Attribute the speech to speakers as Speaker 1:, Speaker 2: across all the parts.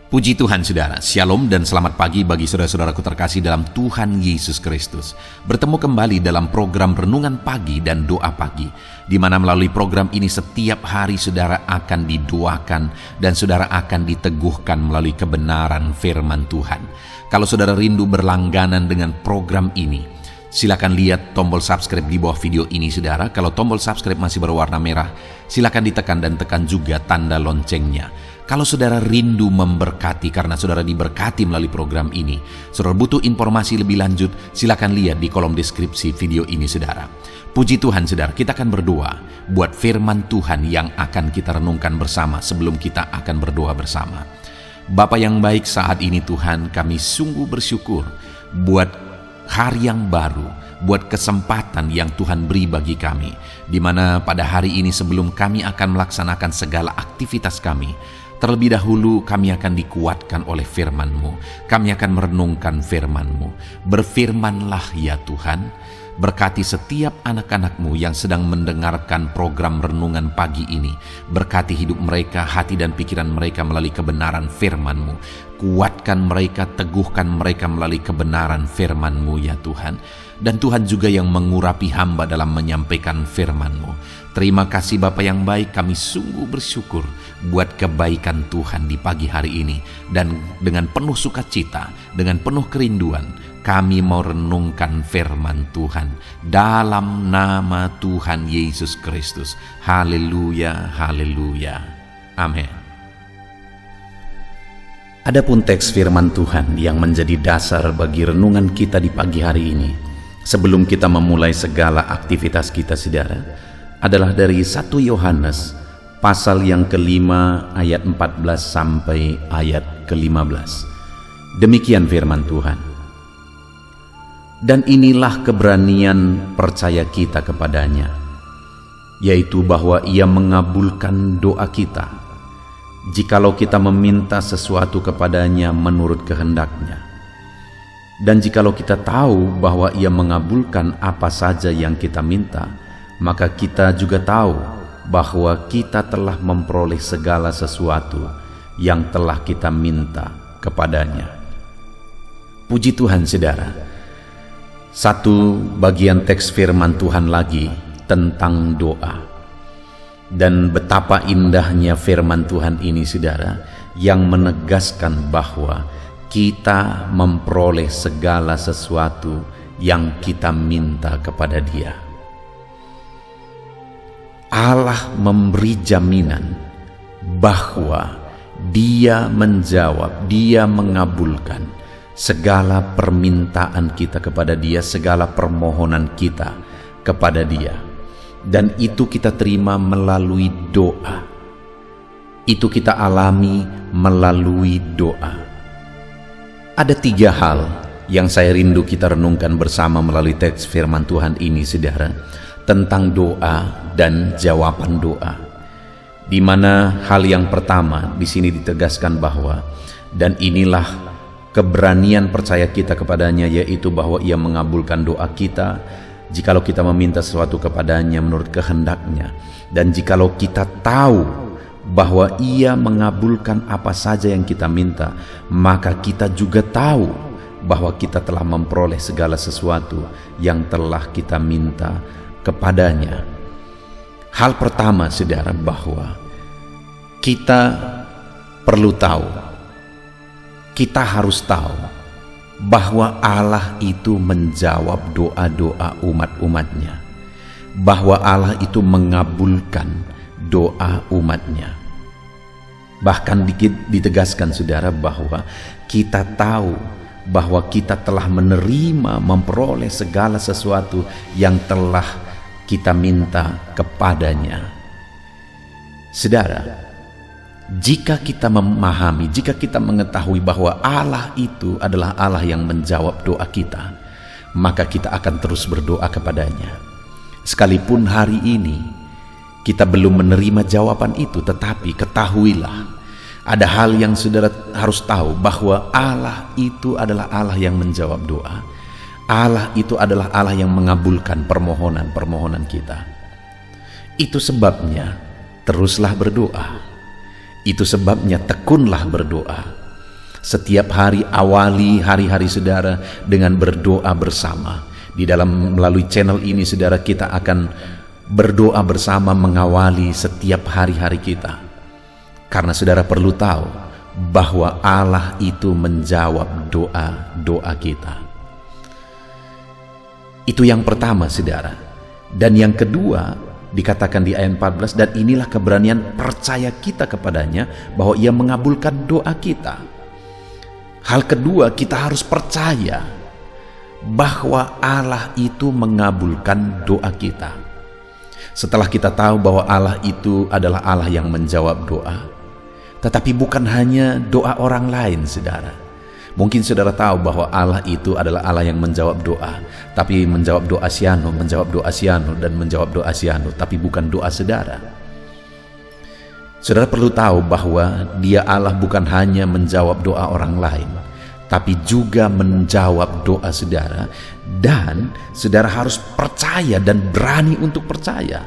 Speaker 1: Puji Tuhan saudara, Shalom dan selamat pagi bagi saudara-saudaraku terkasih dalam Tuhan Yesus Kristus. Bertemu kembali dalam program Renungan Pagi dan Doa Pagi, di mana melalui program ini setiap hari saudara akan didoakan dan saudara akan diteguhkan melalui kebenaran firman Tuhan. Kalau saudara rindu berlangganan dengan program ini, silakan lihat tombol subscribe di bawah video ini saudara. Kalau tombol subscribe masih berwarna merah, silakan ditekan dan tekan juga tanda loncengnya. Kalau saudara rindu memberkati karena saudara diberkati melalui program ini, saudara butuh informasi lebih lanjut, silakan lihat di kolom deskripsi video ini saudara. Puji Tuhan saudara, kita akan berdoa buat firman Tuhan yang akan kita renungkan bersama sebelum kita akan berdoa bersama. Bapa yang baik, saat ini Tuhan kami sungguh bersyukur buat hari yang baru, buat kesempatan yang Tuhan beri bagi kami, di mana pada hari ini sebelum kami akan melaksanakan segala aktivitas kami, terlebih dahulu kami akan dikuatkan oleh firman-Mu. Kami akan merenungkan firman-Mu. Berfirmanlah ya Tuhan, berkati setiap anak-anak-Mu yang sedang mendengarkan program Renungan Pagi ini. Berkati hidup mereka, hati dan pikiran mereka melalui kebenaran firman-Mu. Kuatkan mereka, teguhkan mereka melalui kebenaran firman-Mu ya Tuhan. Dan Tuhan juga yang mengurapi hamba dalam menyampaikan firman-Mu. Terima kasih Bapa yang baik, kami sungguh bersyukur buat kebaikan Tuhan di pagi hari ini. Dan dengan penuh sukacita, dengan penuh kerinduan, kami mau renungkan firman Tuhan dalam nama Tuhan Yesus Kristus. Haleluya, haleluya. Amin. Adapun teks firman Tuhan yang menjadi dasar bagi renungan kita di pagi hari ini, sebelum kita memulai segala aktivitas kita saudara, adalah dari 1 Yohanes pasal yang kelima ayat 14 sampai ayat ke-15. Demikian firman Tuhan. Dan inilah keberanian percaya kita kepadanya, yaitu bahwa Ia mengabulkan doa kita, jikalau kita meminta sesuatu kepadanya menurut kehendak-Nya. Dan jikalau kita tahu bahwa Ia mengabulkan apa saja yang kita minta, maka kita juga tahu bahwa kita telah memperoleh segala sesuatu yang telah kita minta kepadanya. Puji Tuhan saudara. Satu bagian teks firman Tuhan lagi tentang doa. Dan betapa indahnya firman Tuhan ini saudara, yang menegaskan bahwa kita memperoleh segala sesuatu yang kita minta kepada Dia. Allah memberi jaminan bahwa Dia menjawab, Dia mengabulkan segala permintaan kita kepada Dia, segala permohonan kita kepada Dia. Dan itu kita terima melalui doa. Itu kita alami melalui doa. Ada 3 hal yang saya rindu kita renungkan bersama melalui teks firman Tuhan ini saudara, tentang doa dan jawaban doa. Di mana hal yang pertama di sini ditegaskan bahwa dan inilah keberanian percaya kita kepadanya, yaitu bahwa Ia mengabulkan doa kita jikalau kita meminta sesuatu kepadanya menurut kehendak-Nya. Dan jikalau kita tahu bahwa Ia mengabulkan apa saja yang kita minta, maka kita juga tahu bahwa kita telah memperoleh segala sesuatu yang telah kita minta kepadanya. Hal pertama saudara, bahwa kita perlu tahu, kita harus tahu bahwa Allah itu menjawab doa-doa umat-umatnya, bahwa Allah itu mengabulkan doa umatnya. Bahkan ditegaskan saudara bahwa kita tahu bahwa kita telah menerima, memperoleh segala sesuatu yang telah kita minta kepadanya. Saudara, jika kita memahami, jika kita mengetahui bahwa Allah itu adalah Allah yang menjawab doa kita, maka kita akan terus berdoa kepadanya. Sekalipun hari ini kita belum menerima jawaban itu, tetapi ketahuilah, ada hal yang saudara harus tahu, bahwa Allah itu adalah Allah yang menjawab doa. Allah itu adalah Allah yang mengabulkan permohonan-permohonan kita. Itu sebabnya teruslah berdoa. Itu sebabnya tekunlah berdoa. Setiap hari awali hari-hari saudara dengan berdoa bersama. Di dalam melalui channel ini saudara, kita akan berdoa bersama mengawali setiap hari-hari kita. Karena saudara perlu tahu bahwa Allah itu menjawab doa-doa kita. Itu yang pertama saudara. Dan yang kedua dikatakan di ayat 14, dan inilah keberanian percaya kita kepadanya bahwa ia mengabulkan doa kita. Hal kedua, kita harus percaya bahwa Allah itu mengabulkan doa kita. Setelah kita tahu bahwa Allah itu adalah Allah yang menjawab doa, tetapi bukan hanya doa orang lain saudara. Mungkin saudara tahu bahwa Allah itu adalah Allah yang menjawab doa, tapi menjawab doa siano, dan menjawab doa siano, tapi bukan doa saudara. Saudara perlu tahu bahwa Dia Allah bukan hanya menjawab doa orang lain, tapi juga menjawab doa saudara, dan saudara harus percaya dan berani untuk percaya.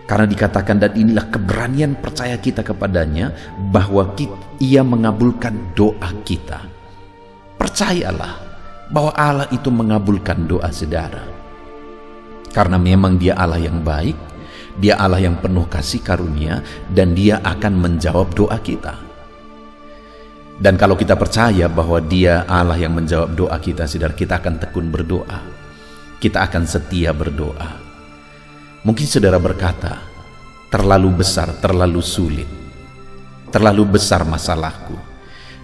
Speaker 1: Karena dikatakan, dan inilah keberanian percaya kita kepadanya bahwa Ia mengabulkan doa kita. Percayalah bahwa Allah itu mengabulkan doa saudara. Karena memang Dia Allah yang baik, Dia Allah yang penuh kasih karunia, dan Dia akan menjawab doa kita. Dan kalau kita percaya bahwa Dia Allah yang menjawab doa kita, saudara, kita akan tekun berdoa. Kita akan setia berdoa. Mungkin saudara berkata, terlalu besar, terlalu sulit, terlalu besar masalahku.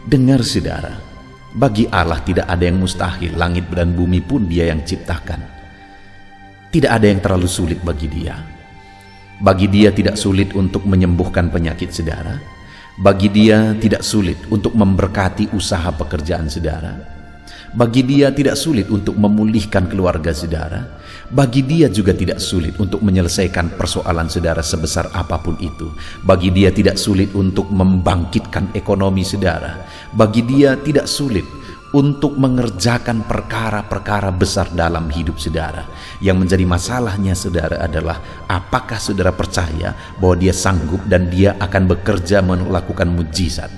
Speaker 1: Dengar saudara, bagi Allah tidak ada yang mustahil. Langit dan bumi pun Dia yang ciptakan. Tidak ada yang terlalu sulit bagi Dia. Bagi Dia tidak sulit untuk menyembuhkan penyakit saudara. Bagi Dia tidak sulit untuk memberkati usaha pekerjaan saudara. Bagi Dia tidak sulit untuk memulihkan keluarga saudara. Bagi Dia juga tidak sulit untuk menyelesaikan persoalan saudara sebesar apapun itu. Bagi Dia tidak sulit untuk membangkitkan ekonomi saudara. Bagi Dia tidak sulit untuk mengerjakan perkara-perkara besar dalam hidup saudara. Yang menjadi masalahnya saudara adalah apakah saudara percaya bahwa Dia sanggup dan Dia akan bekerja melakukan mujizat.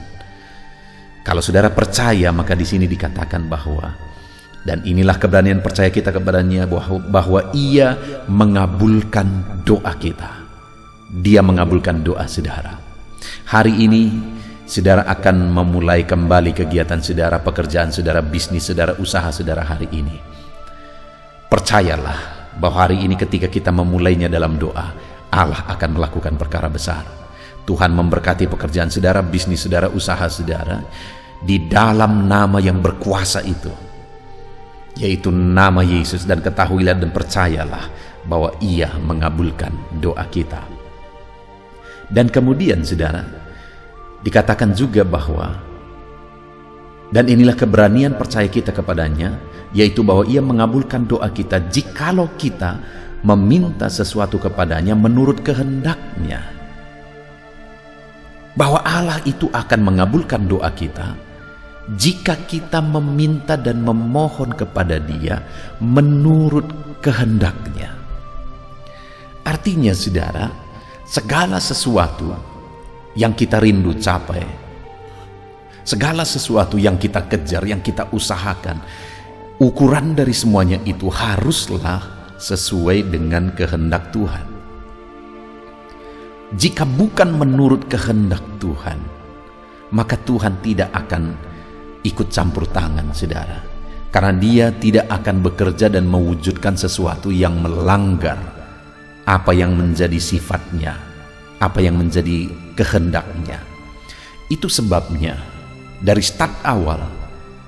Speaker 1: Kalau saudara percaya, maka di sini dikatakan bahwa, dan inilah keberanian percaya kita kepadanya bahwa Ia mengabulkan doa kita. Dia mengabulkan doa saudara. Hari ini saudara akan memulai kembali kegiatan saudara, pekerjaan saudara, bisnis saudara, usaha saudara hari ini. Percayalah bahwa hari ini ketika kita memulainya dalam doa, Allah akan melakukan perkara besar. Tuhan memberkati pekerjaan saudara, bisnis saudara, usaha saudara, di dalam nama yang berkuasa itu, yaitu nama Yesus. Dan ketahuilah dan percayalah bahwa Ia mengabulkan doa kita. Dan kemudian saudara, dikatakan juga bahwa, dan inilah keberanian percaya kita kepadanya, yaitu bahwa Ia mengabulkan doa kita jikalau kita meminta sesuatu kepadanya menurut kehendak-Nya. Bahwa Allah itu akan mengabulkan doa kita jika kita meminta dan memohon kepada Dia menurut kehendak-Nya. Artinya saudara, segala sesuatu yang kita rindu capai, segala sesuatu yang kita kejar, yang kita usahakan, ukuran dari semuanya itu haruslah sesuai dengan kehendak Tuhan. Jika bukan menurut kehendak Tuhan, maka Tuhan tidak akan ikut campur tangan saudara. Karena Dia tidak akan bekerja dan mewujudkan sesuatu yang melanggar apa yang menjadi sifatnya, apa yang menjadi kehendak-Nya. Itu sebabnya dari start awal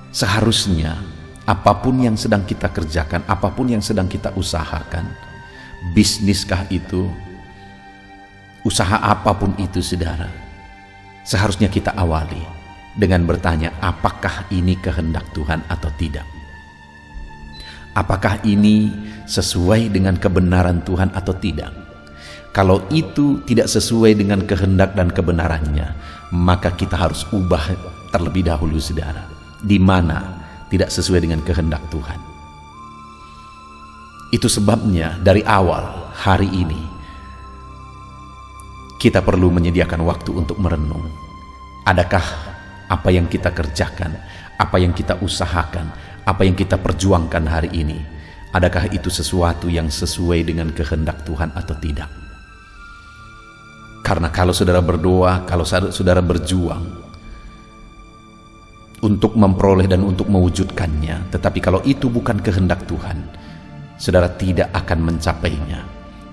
Speaker 1: seharusnya apapun yang sedang kita kerjakan, apapun yang sedang kita usahakan, bisniskah itu, usaha apapun itu saudara, seharusnya kita awali dengan bertanya, apakah ini kehendak Tuhan atau tidak? Apakah ini sesuai dengan kebenaran Tuhan atau tidak? Kalau itu tidak sesuai dengan kehendak dan kebenarannya, maka kita harus ubah terlebih dahulu saudara. Di mana tidak sesuai dengan kehendak Tuhan. Itu sebabnya dari awal hari ini kita perlu menyediakan waktu untuk merenung. Adakah apa yang kita kerjakan, apa yang kita usahakan, apa yang kita perjuangkan hari ini, adakah itu sesuatu yang sesuai dengan kehendak Tuhan atau tidak? Karena kalau saudara berdoa, kalau saudara berjuang untuk memperoleh dan untuk mewujudkannya, tetapi kalau itu bukan kehendak Tuhan, saudara tidak akan mencapainya.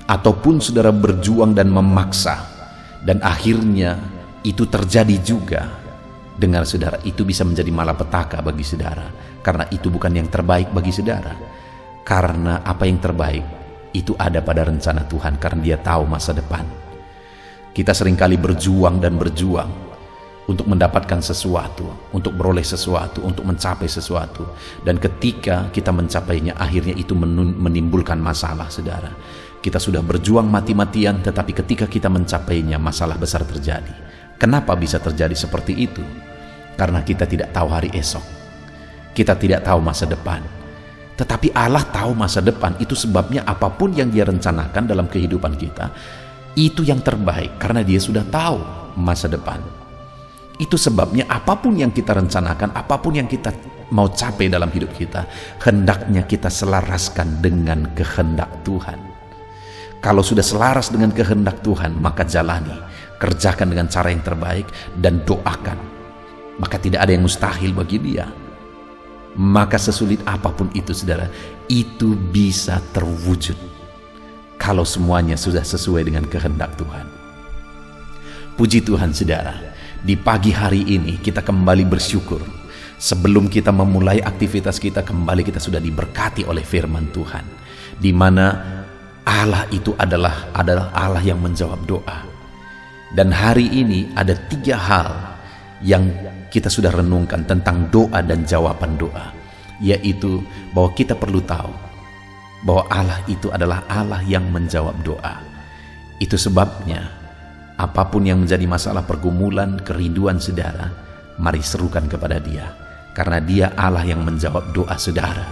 Speaker 1: Ataupun saudara berjuang dan memaksa, dan akhirnya itu terjadi juga, dengar saudara, itu bisa menjadi malapetaka bagi saudara, karena itu bukan yang terbaik bagi saudara. Karena apa yang terbaik itu ada pada rencana Tuhan, karena Dia tahu masa depan. Kita seringkali berjuang dan berjuang untuk mendapatkan sesuatu, untuk beroleh sesuatu, untuk mencapai sesuatu, dan ketika kita mencapainya, akhirnya itu menimbulkan masalah, saudara. Kita sudah berjuang mati-matian, tetapi ketika kita mencapainya, masalah besar terjadi. Kenapa bisa terjadi seperti itu? Karena kita tidak tahu hari esok, kita tidak tahu masa depan. Tetapi Allah tahu masa depan. Itu sebabnya apapun yang Dia rencanakan dalam kehidupan kita, itu yang terbaik, karena Dia sudah tahu masa depan. Itu sebabnya apapun yang kita rencanakan, apapun yang kita mau capai dalam hidup kita, hendaknya kita selaraskan dengan kehendak Tuhan. Kalau sudah selaras dengan kehendak Tuhan, maka jalani, kerjakan dengan cara yang terbaik, dan doakan. Maka tidak ada yang mustahil bagi Dia. Maka sesulit apapun itu, saudara, itu bisa terwujud kalau semuanya sudah sesuai dengan kehendak Tuhan. Puji Tuhan, saudara, di pagi hari ini kita kembali bersyukur. Sebelum kita memulai aktivitas kita, kembali kita sudah diberkati oleh firman Tuhan, di mana Allah itu adalah Allah yang menjawab doa. Dan hari ini ada 3 hal yang kita sudah renungkan tentang doa dan jawaban doa, yaitu bahwa kita perlu tahu bahwa Allah itu adalah Allah yang menjawab doa. Itu sebabnya apapun yang menjadi masalah, pergumulan, kerinduan saudara, mari serukan kepada Dia, karena Dia Allah yang menjawab doa saudara,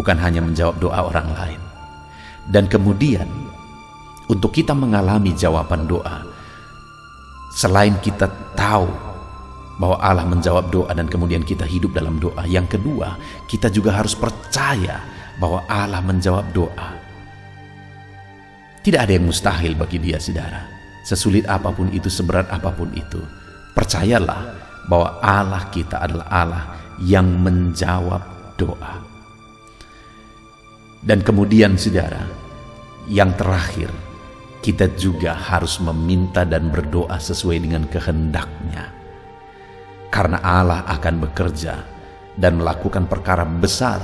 Speaker 1: bukan hanya menjawab doa orang lain. Dan kemudian untuk kita mengalami jawaban doa, selain kita tahu bahwa Allah menjawab doa dan kemudian kita hidup dalam doa, yang kedua, kita juga harus percaya bahwa Allah menjawab doa. Tidak ada yang mustahil bagi Dia, saudara. Sesulit apapun itu, seberat apapun itu, percayalah bahwa Allah kita adalah Allah yang menjawab doa. Dan kemudian, saudara, yang terakhir, kita juga harus meminta dan berdoa sesuai dengan kehendak-Nya. Karena Allah akan bekerja dan melakukan perkara besar,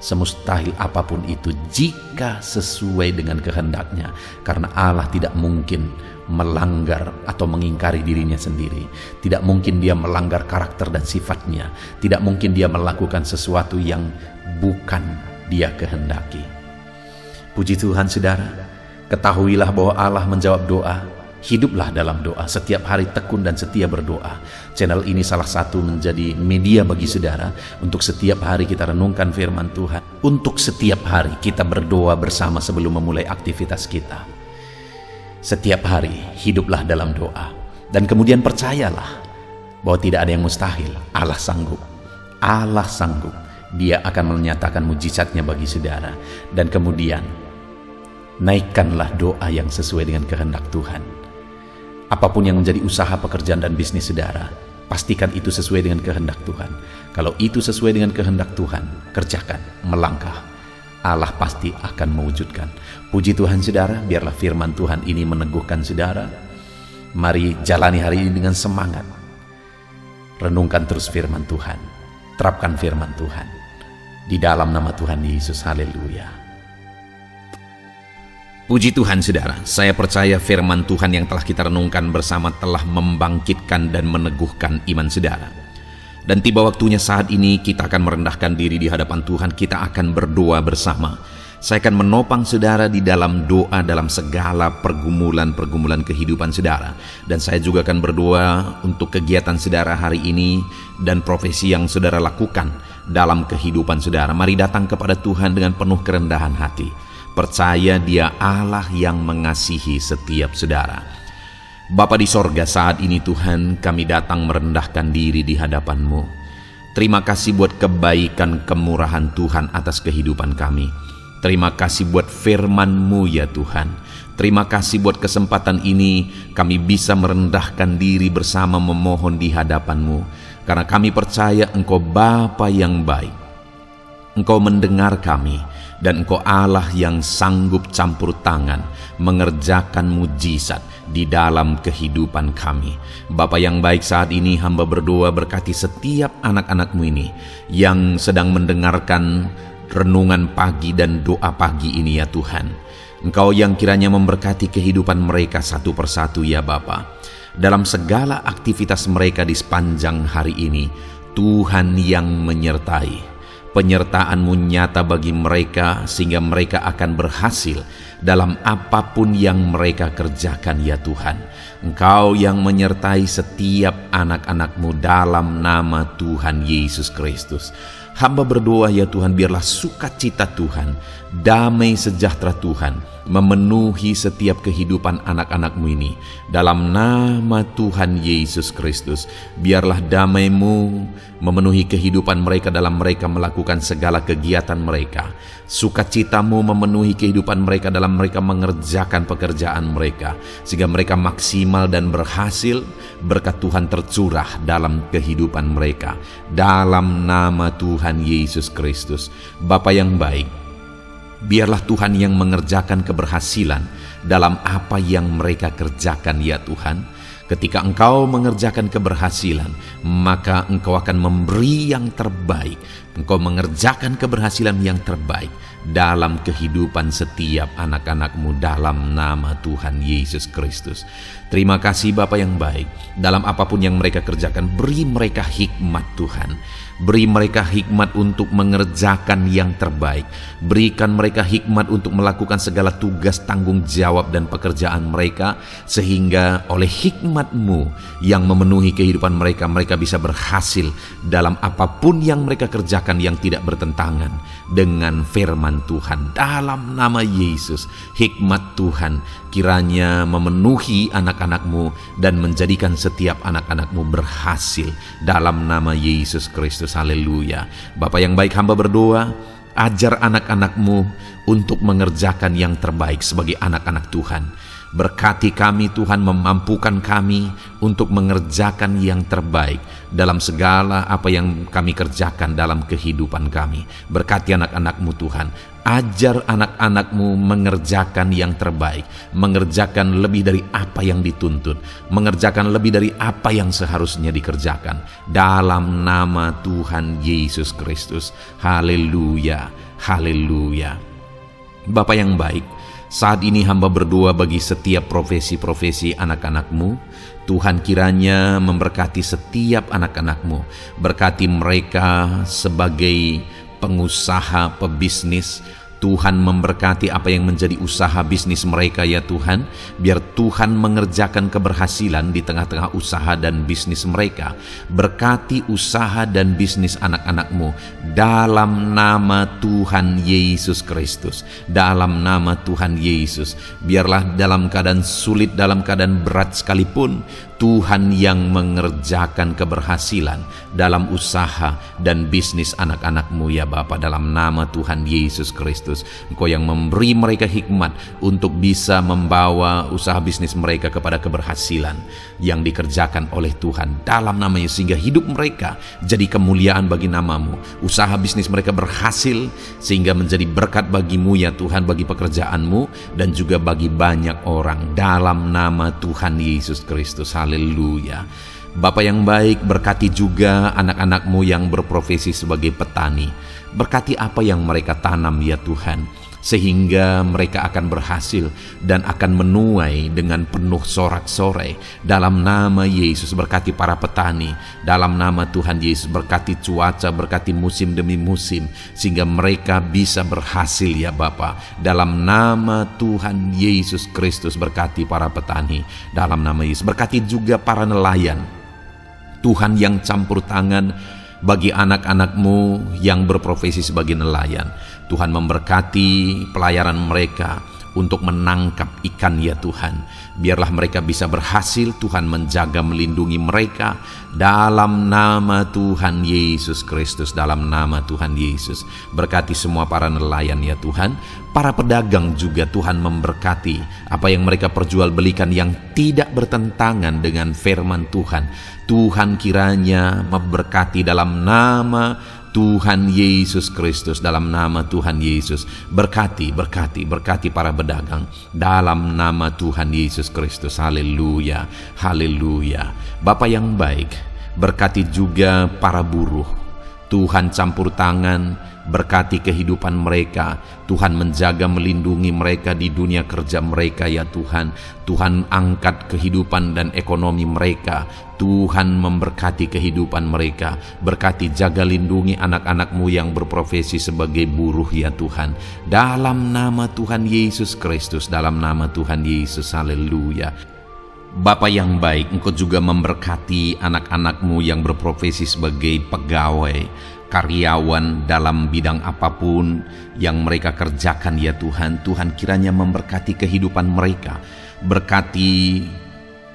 Speaker 1: semustahil apapun itu, jika sesuai dengan kehendak-Nya. Karena Allah tidak mungkin melanggar atau mengingkari dirinya sendiri. Tidak mungkin Dia melanggar karakter dan sifat-Nya. Tidak mungkin Dia melakukan sesuatu yang bukan Dia kehendaki. Puji Tuhan, saudara, ketahuilah bahwa Allah menjawab doa. Hiduplah dalam doa, setiap hari tekun dan setia berdoa. Channel ini salah satu menjadi media bagi saudara untuk setiap hari kita renungkan firman Tuhan. Untuk setiap hari kita berdoa bersama sebelum memulai aktivitas kita. Setiap hari hiduplah dalam doa. Dan kemudian percayalah bahwa tidak ada yang mustahil. Allah sanggup. Allah sanggup. Dia akan menyatakan mujizatnya bagi saudara. Dan kemudian naikkanlah doa yang sesuai dengan kehendak Tuhan. Apapun yang menjadi usaha, pekerjaan, dan bisnis saudara, pastikan itu sesuai dengan kehendak Tuhan. Kalau itu sesuai dengan kehendak Tuhan, kerjakan, melangkah. Allah pasti akan mewujudkan. Puji Tuhan, saudara, biarlah firman Tuhan ini meneguhkan saudara. Mari jalani hari ini dengan semangat. Renungkan terus firman Tuhan. Terapkan firman Tuhan. Di dalam nama Tuhan Yesus, haleluya. Puji Tuhan, saudara, saya percaya firman Tuhan yang telah kita renungkan bersama telah membangkitkan dan meneguhkan iman saudara. Dan tiba waktunya saat ini kita akan merendahkan diri di hadapan Tuhan, kita akan berdoa bersama. Saya akan menopang saudara di dalam doa dalam segala pergumulan-pergumulan kehidupan saudara. Dan saya juga akan berdoa untuk kegiatan saudara hari ini dan profesi yang saudara lakukan dalam kehidupan saudara. Mari datang kepada Tuhan dengan penuh kerendahan hati. Percaya Dia Allah yang mengasihi setiap saudara. Bapa di sorga, saat ini Tuhan kami datang merendahkan diri di hadapan-Mu. Terima kasih buat kebaikan kemurahan Tuhan atas kehidupan kami. Terima kasih buat firman-Mu ya Tuhan. Terima kasih buat kesempatan ini kami bisa merendahkan diri bersama memohon di hadapan-Mu. Karena kami percaya Engkau Bapa yang baik. Engkau mendengar kami, dan Engkau Allah yang sanggup campur tangan mengerjakan mujizat di dalam kehidupan kami. Bapa yang baik, saat ini hamba berdoa berkati setiap anak-anak-Mu ini yang sedang mendengarkan renungan pagi dan doa pagi ini ya Tuhan. Engkau yang kiranya memberkati kehidupan mereka satu persatu ya Bapa. Dalam segala aktivitas mereka di sepanjang hari ini, Tuhan yang menyertai. Penyertaan-Mu nyata bagi mereka sehingga mereka akan berhasil dalam apapun yang mereka kerjakan ya Tuhan. Engkau yang menyertai setiap anak-anak-Mu dalam nama Tuhan Yesus Kristus. Hamba berdoa ya Tuhan, biarlah sukacita Tuhan, damai sejahtera Tuhan memenuhi setiap kehidupan anak-anak-Mu ini. Dalam nama Tuhan Yesus Kristus, biarlah damai-Mu memenuhi kehidupan mereka dalam mereka melakukan segala kegiatan mereka. Sukacita-Mu memenuhi kehidupan mereka dalam mereka mengerjakan pekerjaan mereka, sehingga mereka maksimal dan berhasil. Berkat Tuhan tercurah dalam kehidupan mereka. Dalam nama Tuhan Yesus Kristus. Bapa yang baik, biarlah Tuhan yang mengerjakan keberhasilan dalam apa yang mereka kerjakan ya Tuhan. Ketika Engkau mengerjakan keberhasilan, maka Engkau akan memberi yang terbaik. Engkau mengerjakan keberhasilan yang terbaik dalam kehidupan setiap anak-anak-Mu dalam nama Tuhan Yesus Kristus. Terima kasih Bapa yang baik. Dalam apapun yang mereka kerjakan, beri mereka hikmat Tuhan. Beri mereka hikmat untuk mengerjakan yang terbaik. Berikan mereka hikmat untuk melakukan segala tugas, tanggung jawab dan pekerjaan mereka, sehingga oleh hikmat-Mu yang memenuhi kehidupan mereka, mereka bisa berhasil dalam apapun yang mereka kerjakan yang tidak bertentangan dengan firman Tuhan. Dalam nama Yesus, hikmat Tuhan kiranya memenuhi anak-anak-Mu dan menjadikan setiap anak-anak-Mu berhasil dalam nama Yesus Kristus. Haleluya. Bapa yang baik, hamba berdoa, ajar anak-anak-Mu untuk mengerjakan yang terbaik sebagai anak-anak Tuhan. Berkati kami Tuhan, memampukan kami untuk mengerjakan yang terbaik dalam segala apa yang kami kerjakan dalam kehidupan kami. Berkati anak-anak-Mu Tuhan. Ajar anak-anak-Mu mengerjakan yang terbaik, mengerjakan lebih dari apa yang dituntut, mengerjakan lebih dari apa yang seharusnya dikerjakan. Dalam nama Tuhan Yesus Kristus. Haleluya, haleluya. Bapa yang baik, saat ini hamba berdoa bagi setiap profesi-profesi anak-anak-Mu. Tuhan kiranya memberkati setiap anak-anak-Mu. Berkati mereka sebagai pengusaha, pebisnis. Tuhan memberkati apa yang menjadi usaha bisnis mereka ya Tuhan. Biar Tuhan mengerjakan keberhasilan di tengah-tengah usaha dan bisnis mereka. Berkati usaha dan bisnis anak-anak-Mu dalam nama Tuhan Yesus Kristus. Dalam nama Tuhan Yesus. Biarlah dalam keadaan sulit, dalam keadaan berat sekalipun, Tuhan yang mengerjakan keberhasilan dalam usaha dan bisnis anak-anak-Mu ya Bapa, dalam nama Tuhan Yesus Kristus. Engkau yang memberi mereka hikmat untuk bisa membawa usaha bisnis mereka kepada keberhasilan yang dikerjakan oleh Tuhan dalam nama-Nya, sehingga hidup mereka jadi kemuliaan bagi nama-Mu. Usaha bisnis mereka berhasil sehingga menjadi berkat bagi-Mu ya Tuhan, bagi pekerjaan-Mu dan juga bagi banyak orang dalam nama Tuhan Yesus Kristus. Haleluya. Bapa yang baik, berkati juga anak-anak-Mu yang berprofesi sebagai petani. Berkati apa yang mereka tanam ya Tuhan, sehingga mereka akan berhasil dan akan menuai dengan penuh sorak-sorai. Dalam nama Yesus, berkati para petani. Dalam nama Tuhan Yesus, berkati cuaca, berkati musim demi musim, sehingga mereka bisa berhasil ya Bapa. Dalam nama Tuhan Yesus Kristus, berkati para petani. Dalam nama Yesus, berkati juga para nelayan. Tuhan yang campur tangan bagi anak-anak-Mu yang berprofesi sebagai nelayan. Tuhan memberkati pelayaran mereka untuk menangkap ikan ya Tuhan. Biarlah mereka bisa berhasil, Tuhan menjaga melindungi mereka dalam nama Tuhan Yesus Kristus, dalam nama Tuhan Yesus. Berkati semua para nelayan ya Tuhan, para pedagang juga Tuhan memberkati apa yang mereka perjualbelikan yang tidak bertentangan dengan firman Tuhan. Tuhan kiranya memberkati dalam nama Tuhan Yesus Kristus, dalam nama Tuhan Yesus. Berkati para pedagang dalam nama Tuhan Yesus Kristus. Haleluya, haleluya. Bapa yang baik, berkati juga para buruh. Tuhan campur tangan, berkati kehidupan mereka. Tuhan menjaga melindungi mereka di dunia kerja mereka ya Tuhan. Tuhan angkat kehidupan dan ekonomi mereka. Tuhan memberkati kehidupan mereka. Berkati, jaga, lindungi anak-anak-Mu yang berprofesi sebagai buruh ya Tuhan. Dalam nama Tuhan Yesus Kristus, dalam nama Tuhan Yesus. Haleluya. Bapa yang baik, Engkau juga memberkati anak-anak-Mu yang berprofesi sebagai pegawai, karyawan dalam bidang apapun yang mereka kerjakan ya Tuhan. Tuhan kiranya memberkati kehidupan mereka, berkati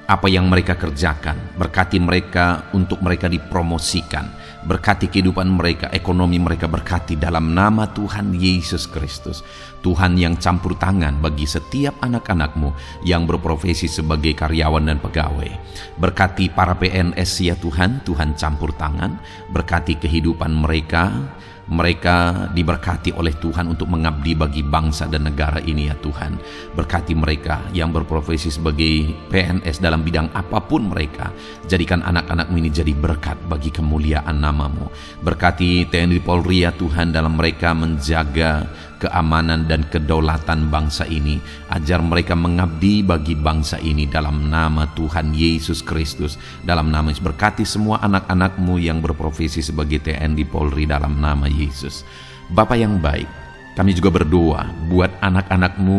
Speaker 1: apa yang mereka kerjakan, berkati mereka untuk mereka dipromosikan, berkati kehidupan mereka, ekonomi mereka, berkati dalam nama Tuhan Yesus Kristus. Tuhan yang campur tangan bagi setiap anak-anak-Mu yang berprofesi sebagai karyawan dan pegawai. Berkati para PNS ya Tuhan, Tuhan campur tangan, berkati kehidupan mereka. Mereka diberkati oleh Tuhan untuk mengabdi bagi bangsa dan negara ini ya Tuhan. Berkati mereka yang berprofesi sebagai PNS dalam bidang apapun mereka. Jadikan anak-anak-Mu ini jadi berkat bagi kemuliaan nama-Mu. Berkati TNI Polri ya Tuhan dalam mereka menjaga keamanan dan kedaulatan bangsa ini, ajar mereka mengabdi bagi bangsa ini dalam nama Tuhan Yesus Kristus. Dalam nama Yesus, berkati semua anak-anak-Mu yang berprofesi sebagai TNI Polri dalam nama Yesus. Bapa yang baik, kami juga berdoa buat anak-anak-Mu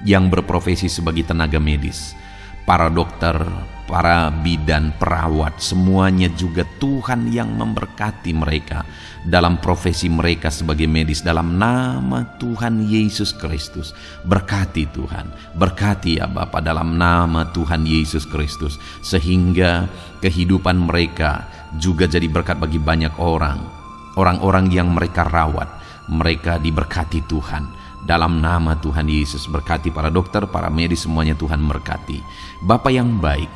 Speaker 1: yang berprofesi sebagai tenaga medis, para dokter, para bidan, perawat, semuanya juga Tuhan yang memberkati mereka dalam profesi mereka sebagai medis dalam nama Tuhan Yesus Kristus. Berkati Tuhan, berkati ya Bapa dalam nama Tuhan Yesus Kristus, sehingga kehidupan mereka juga jadi berkat bagi banyak orang-orang yang mereka rawat. Mereka diberkati Tuhan. Dalam nama Tuhan Yesus, berkati para dokter, para medis, semuanya Tuhan berkati. Bapa yang baik,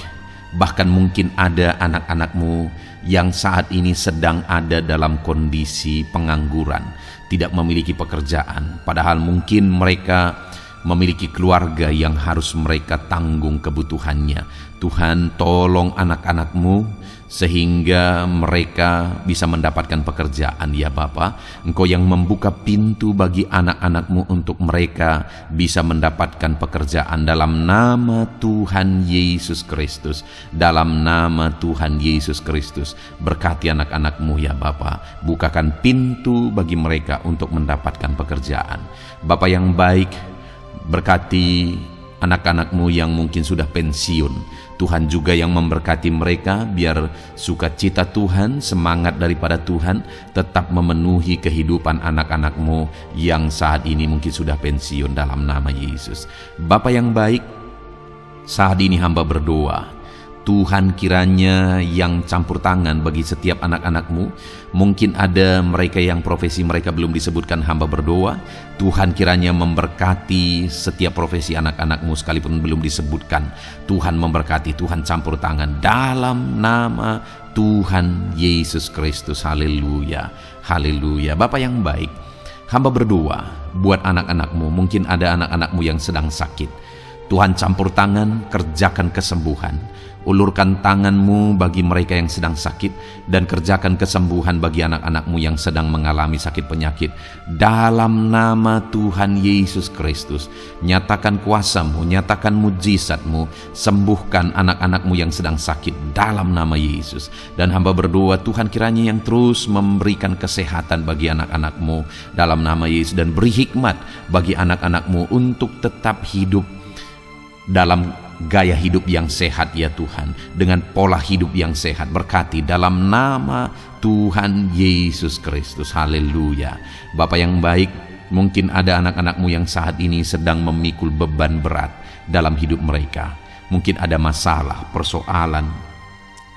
Speaker 1: bahkan mungkin ada anak-anak-Mu yang saat ini sedang ada dalam kondisi pengangguran, tidak memiliki pekerjaan, padahal mungkin mereka memiliki keluarga yang harus mereka tanggung kebutuhannya. Tuhan, tolong anak-anak-Mu sehingga mereka bisa mendapatkan pekerjaan ya Bapa. Engkau yang membuka pintu bagi anak-anak-Mu untuk mereka bisa mendapatkan pekerjaan dalam nama Tuhan Yesus Kristus. Dalam nama Tuhan Yesus Kristus, berkati anak-anak-Mu ya Bapa. Bukakan pintu bagi mereka untuk mendapatkan pekerjaan. Bapa yang baik, berkati anak-anak-Mu yang mungkin sudah pensiun. Tuhan juga yang memberkati mereka, biar sukacita Tuhan, semangat daripada Tuhan tetap memenuhi kehidupan anak-anak-Mu yang saat ini mungkin sudah pensiun dalam nama Yesus. Bapa yang baik, saat ini hamba berdoa, Tuhan kiranya yang campur tangan bagi setiap anak-anak-Mu. Mungkin ada mereka yang profesi mereka belum disebutkan, hamba berdoa Tuhan kiranya memberkati setiap profesi anak-anak-Mu sekalipun belum disebutkan. Tuhan memberkati, Tuhan campur tangan dalam nama Tuhan Yesus Kristus. Haleluya, haleluya. Bapa yang baik, hamba berdoa buat anak-anak-Mu. Mungkin ada anak-anak-Mu yang sedang sakit. Tuhan campur tangan, kerjakan kesembuhan. Ulurkan tangan-Mu bagi mereka yang sedang sakit, dan kerjakan kesembuhan bagi anak-anak-Mu yang sedang mengalami sakit penyakit. Dalam nama Tuhan Yesus Kristus, nyatakan kuasa-Mu, nyatakan mujizat-Mu, sembuhkan anak-anak-Mu yang sedang sakit dalam nama Yesus. Dan hamba berdoa Tuhan kiranya yang terus memberikan kesehatan bagi anak-anak-Mu dalam nama Yesus, dan beri hikmat bagi anak-anak-Mu untuk tetap hidup dalam gaya hidup yang sehat ya Tuhan, dengan pola hidup yang sehat. Berkati dalam nama Tuhan Yesus Kristus. Haleluya. Bapa yang baik, Mungkin ada anak-anak-Mu yang saat ini sedang memikul beban berat dalam hidup mereka. Mungkin ada masalah, persoalan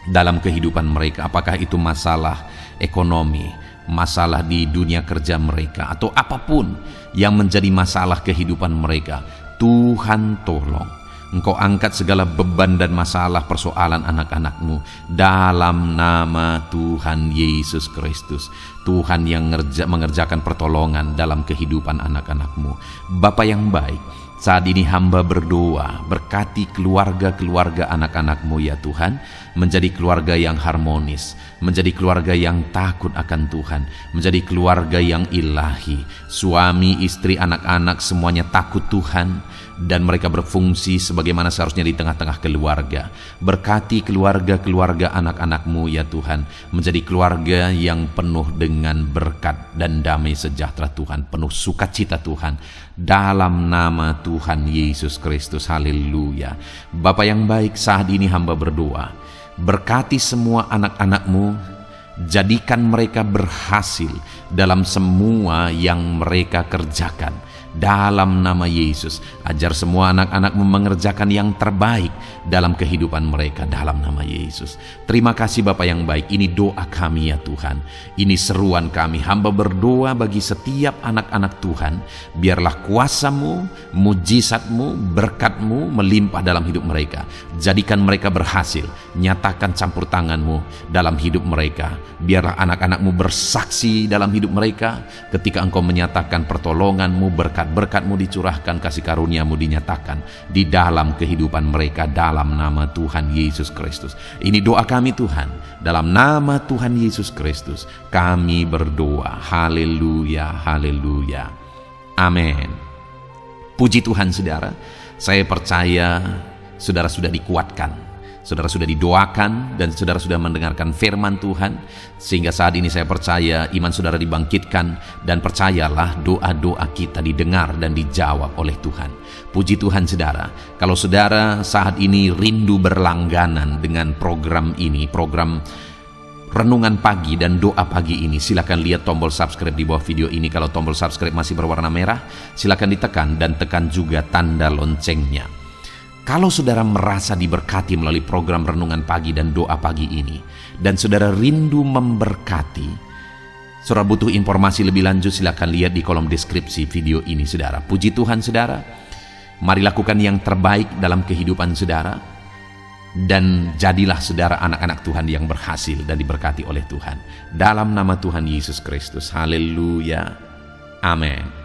Speaker 1: dalam kehidupan mereka. Apakah itu masalah ekonomi, masalah di dunia kerja mereka, atau apapun yang menjadi masalah kehidupan mereka. Tuhan tolong Engkau angkat segala beban dan masalah persoalan anak-anak-Mu dalam nama Tuhan Yesus Kristus. Tuhan yang mengerjakan pertolongan dalam kehidupan anak-anak-Mu. Bapa yang baik, saat ini hamba berdoa, berkati keluarga-keluarga anak-anak-Mu ya Tuhan, menjadi keluarga yang harmonis, menjadi keluarga yang takut akan Tuhan, menjadi keluarga yang ilahi. Suami, istri, anak-anak semuanya takut Tuhan, dan mereka berfungsi sebagaimana seharusnya di tengah-tengah keluarga. Berkati keluarga-keluarga anak-anak-Mu ya Tuhan, menjadi keluarga yang penuh dengan berkat dan damai sejahtera Tuhan, penuh sukacita Tuhan, dalam nama Tuhan Yesus Kristus. Haleluya. Bapa yang baik, saat ini hamba berdoa, berkati semua anak-anak-Mu, jadikan mereka berhasil dalam semua yang mereka kerjakan. Dalam nama Yesus, ajar semua anak-anak-Mu mengerjakan yang terbaik dalam kehidupan mereka dalam nama Yesus. Terima kasih Bapa yang baik, ini doa kami ya Tuhan. Ini seruan kami, hamba berdoa bagi setiap anak-anak Tuhan. Biarlah kuasa-Mu, mujizat-Mu, berkat-Mu melimpah dalam hidup mereka. Jadikan mereka berhasil, nyatakan campur tangan-Mu dalam hidup mereka. Biarlah anak-anak-Mu bersaksi dalam hidup mereka ketika Engkau menyatakan pertolongan-Mu, berkat-Mu dicurahkan, kasih karunia-Mu dinyatakan di dalam kehidupan mereka dalam nama Tuhan Yesus Kristus. Ini doa kami Tuhan, dalam nama Tuhan Yesus Kristus kami berdoa. Haleluya, haleluya, amin. Puji Tuhan saudara, saya percaya saudara sudah dikuatkan, saudara sudah didoakan, dan saudara sudah mendengarkan firman Tuhan, sehingga saat ini saya percaya iman saudara dibangkitkan, dan percayalah doa-doa kita didengar dan dijawab oleh Tuhan. Puji Tuhan saudara, kalau saudara saat ini rindu berlangganan dengan program ini, program Renungan Pagi dan Doa Pagi ini, silakan lihat tombol subscribe di bawah video ini. Kalau tombol subscribe masih berwarna merah, silakan ditekan dan tekan juga tanda loncengnya. Kalau saudara merasa diberkati melalui program Renungan Pagi dan Doa Pagi ini, dan saudara rindu memberkati, saudara butuh informasi lebih lanjut, silakan lihat di kolom deskripsi video ini saudara. Puji Tuhan saudara, mari lakukan yang terbaik dalam kehidupan saudara, dan jadilah saudara anak-anak Tuhan yang berhasil dan diberkati oleh Tuhan. Dalam nama Tuhan Yesus Kristus, haleluya, amin.